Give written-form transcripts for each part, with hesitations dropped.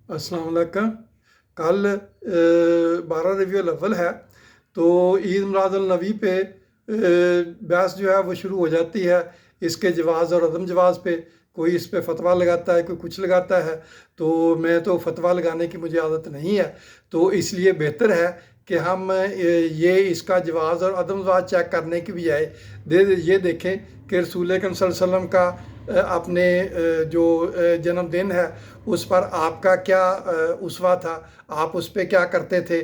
अस्सलाम वालेकुम। कल 12 रबीउल अव्वल है, तो ईद मिलादुल नबी पे बहस जो है वो शुरू हो जाती है इसके जवाज़ और अदम जवाज़ पे। कोई इस पे फतवा लगाता है, कोई कुछ लगाता है। तो मैं तो फतवा लगाने की मुझे आदत नहीं है, तो इसलिए बेहतर है कि हम ये इसका जवाज़ और अदम जवाज़ चेक करने की बजाय ये देखें कि रसूल अकरम सल्लल्लाहु अलैहि वसल्लम का अपने जो जन्मदिन है उस पर आपका क्या उसवा था, आप उस पर क्या करते थे।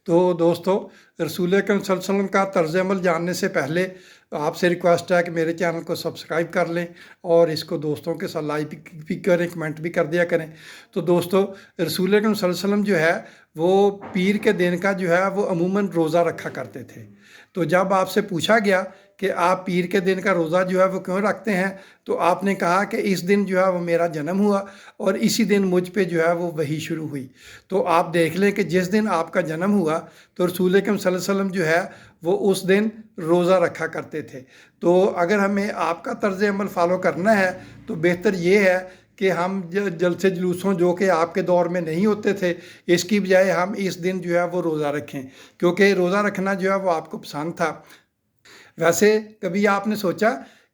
तो दोस्तों, रसूल अकरम सल्लल्लाहु अलैहि वसल्लम का तर्ज़ अमल जानने से पहले आपसे रिक्वेस्ट है कि मेरे चैनल को सब्सक्राइब कर लें और इसको दोस्तों के साथ लाइक भी करें, कमेंट भी कर दिया करें। तो दोस्तों, रसूल अकरम सल्लल्लाहु अलैहि वसल्लम जो है वो पीर के दिन का जो है वो अमूमन रोज़ा रखा करते थे। तो जब आपसे पूछा गया कि आप पीर के दिन का रोज़ा जो है वो क्यों रखते हैं, तो आपने कहा कि इस दिन जो है वो मेरा जन्म हुआ और इसी दिन मुझ पे जो है वो वही शुरू हुई। तो आप देख लें कि जिस दिन आपका जन्म हुआ तो रसूल अकरम सल्लल्लाहु अलैहि वसल्लम जो है वो उस दिन रोज़ा रखा करते थे। तो अगर हमें आपका तर्ज़ अमल फ़ॉलो करना है तो बेहतर ये है कि हम जलसे जुलूसों जो कि आपके दौर में नहीं होते थे, इसकी बजाय हम इस दिन जो है वो रोज़ा रखें, क्योंकि रोज़ा रखना जो है वो आपको पसंद था। वैसे कभी आपने सोचा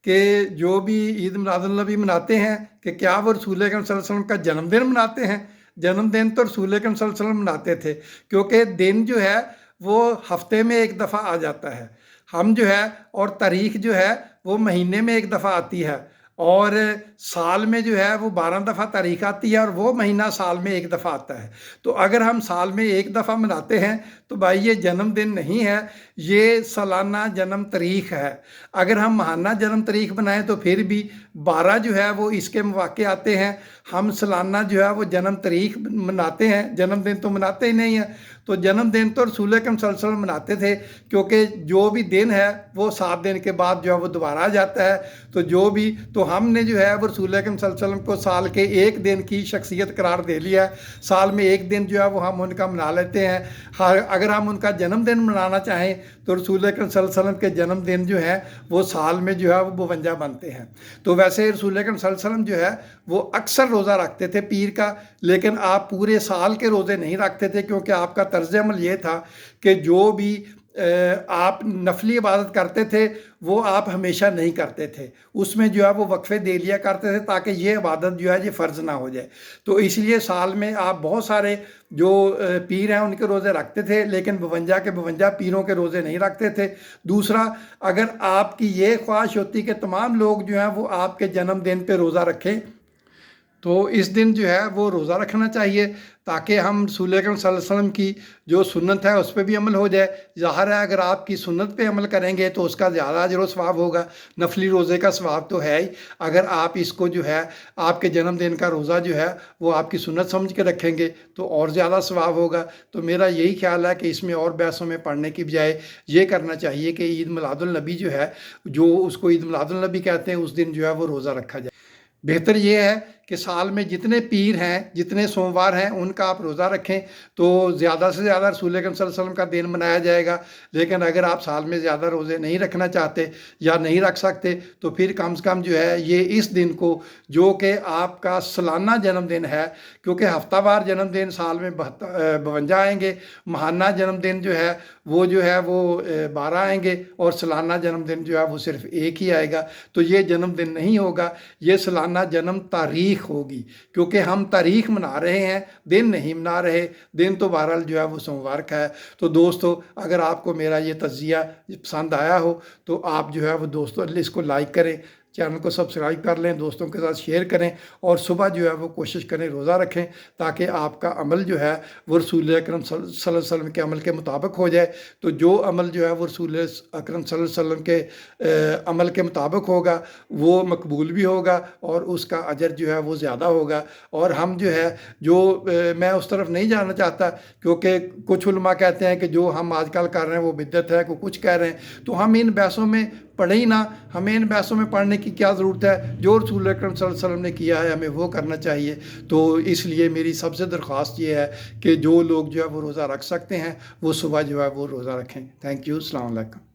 कि जो भी ईद मिलादुल-नबी मनाते हैं कि क्या वो रसूल अकरम सल्लल्लाहु अलैहि वसल्लम का जन्मदिन मनाते हैं? जन्मदिन तो रसूल अकरम सल्लल्लाहु अलैहि वसल्लम मनाते थे, क्योंकि दिन जो है वो हफ्ते में एक दफ़ा आ जाता है। हम जो है और तारीख जो है वो महीने में एक दफ़ा आती है, और साल में जो है वो 12 दफ़ा तारीख आती है और वो महीना साल में एक दफ़ा आता है। तो अगर हम साल में एक दफ़ा मनाते हैं तो भाई ये जन्मदिन नहीं है, ये सालाना जन्म तारीख है। अगर हम माहाना जन्म तारीख बनाएं तो फिर भी 12 जो है वो इसके मौके आते हैं। हम सालाना जो है वो जन्म तारीख मनाते हैं, जन्मदिन तो मनाते ही नहीं है। तो जन्मदिन तो रसूल अकरम सल्लल्लाहु अलैहि वसल्लम मनाते थे, क्योंकि जो भी दिन है वो 7 दिन के बाद जो है वो दोबारा आ जाता है। तो जो भी तो हमने जो है वो रसूल अकरम सल्लल्लाहु अलैहि वसल्लम को साल के एक दिन की शख्सियत करार दे लिया है। साल में एक दिन जो है वो हम उनका मना लेते हैं। अगर हम उनका जन्मदिन मनाना चाहें तो रसूल अकरम सल्लल्लाहु अलैहि वसल्लम के जन्मदिन जो है वो साल में जो है वो 52 बनते हैं। तो वैसे रसूल अकरम सल्लल्लाहु अलैहि वसल्लम जो है वो अक्सर रोज़ा रखते थे पीर का, लेकिन आप पूरे साल के रोज़े नहीं रखते थे, क्योंकि आपका तर्ज अमल ये था कि जो भी आप नफली इबादत करते थे वो आप हमेशा नहीं करते थे, उसमें जो है वो वक्फे दे लिया करते थे ताकि ये इबादत जो है ये फ़र्ज़ ना हो जाए। तो इसलिए साल में आप बहुत सारे जो पीर हैं उनके रोज़े रखते थे, लेकिन 52 के 52 पीरों के रोज़े नहीं रखते थे। दूसरा, अगर आपकी ये ख्वाहिश होती कि तमाम लोग जो हैं वो आपके जन्मदिन पे रोज़ा रखें, तो इस दिन जो है वो रोज़ा रखना चाहिए ताकि हम रसूल अकरम सल्लल्लाहु अलैहि वसल्लम की जो सुन्नत है उस पर भी अमल हो जाए। ज़ाहिर है अगर आपकी सुन्नत पे अमल करेंगे तो उसका ज़्यादा अजर व सवाब होगा, नफली रोज़े का सवाब तो है ही। अगर आप इसको जो है आपके जन्मदिन का रोज़ा जो है वो आपकी सुन्नत समझ के रखेंगे तो और ज़्यादा सवाब होगा। तो मेरा यही ख्याल है कि इसमें और बहसों में पढ़ने की बजाय ये करना चाहिए कि ईद मिलादुल-नबी जो है, जो उसको ईद मिलादुल-नबी कहते हैं, उस दिन जो है वो रोज़ा रखा जाए। बेहतर ये है कि साल में जितने पीर हैं, जितने सोमवार हैं, उनका आप रोज़ा रखें तो ज़्यादा से ज़्यादा रसूल अकरम सल्लल्लाहु अलैहि वसल्लम का दिन मनाया जाएगा। लेकिन अगर आप साल में ज़्यादा रोज़े नहीं रखना चाहते या नहीं रख सकते तो फिर कम से कम जो है ये इस दिन को, जो कि आपका सालाना जन्मदिन है, क्योंकि हफ्तावार जन्मदिन साल में 52 आएंगे, माहाना जन्मदिन जो है वो 12 आएंगे और सालाना जन्मदिन जो है वो सिर्फ एक ही आएगा। तो ये जन्मदिन नहीं होगा, ये सालाना जन्म तारीख होगी, क्योंकि हम तारीख मना रहे हैं, दिन नहीं मना रहे। दिन तो बहरहाल जो है वो सोमवार का है। तो दोस्तों, अगर आपको मेरा ये तज़किया पसंद आया हो तो आप जो है वो दोस्तों इसको लाइक करें, चैनल को सब्सक्राइब कर लें, दोस्तों के साथ शेयर करें और सुबह जो है वो कोशिश करें रोज़ा रखें ताकि आपका अमल जो है वो रसूल अकरम सल्लल्लाहु अलैहि वसल्लम के अमल के मुताबिक हो जाए। तो जो अमल जो है वो रसूल अकरम सल्लल्लाहु अलैहि वसल्लम के अमल के मुताबिक होगा वो मकबूल भी होगा और उसका अजर जो है वो ज़्यादा होगा। और हम जो है मैं उस तरफ नहीं जाना चाहता, क्योंकि कुछ उलमा कहते हैं कि जो हम आजकल कर रहे हैं वो बिद्दत है, को कुछ कह रहे हैं। तो हम इन बहसों में पढ़े ही ना, हमें इन बहसों में पढ़ने की क्या ज़रूरत है। जो रसूल अकरम सल्लल्लाहु अलैहि वसल्लम ने किया है हमें वो करना चाहिए। तो इसलिए मेरी सबसे दरख्वास्त ये है कि जो लोग जो है वो रोज़ा रख सकते हैं वो सुबह जो है वो रोज़ा रखें। Thank you. अस्सलाम वालेकुम।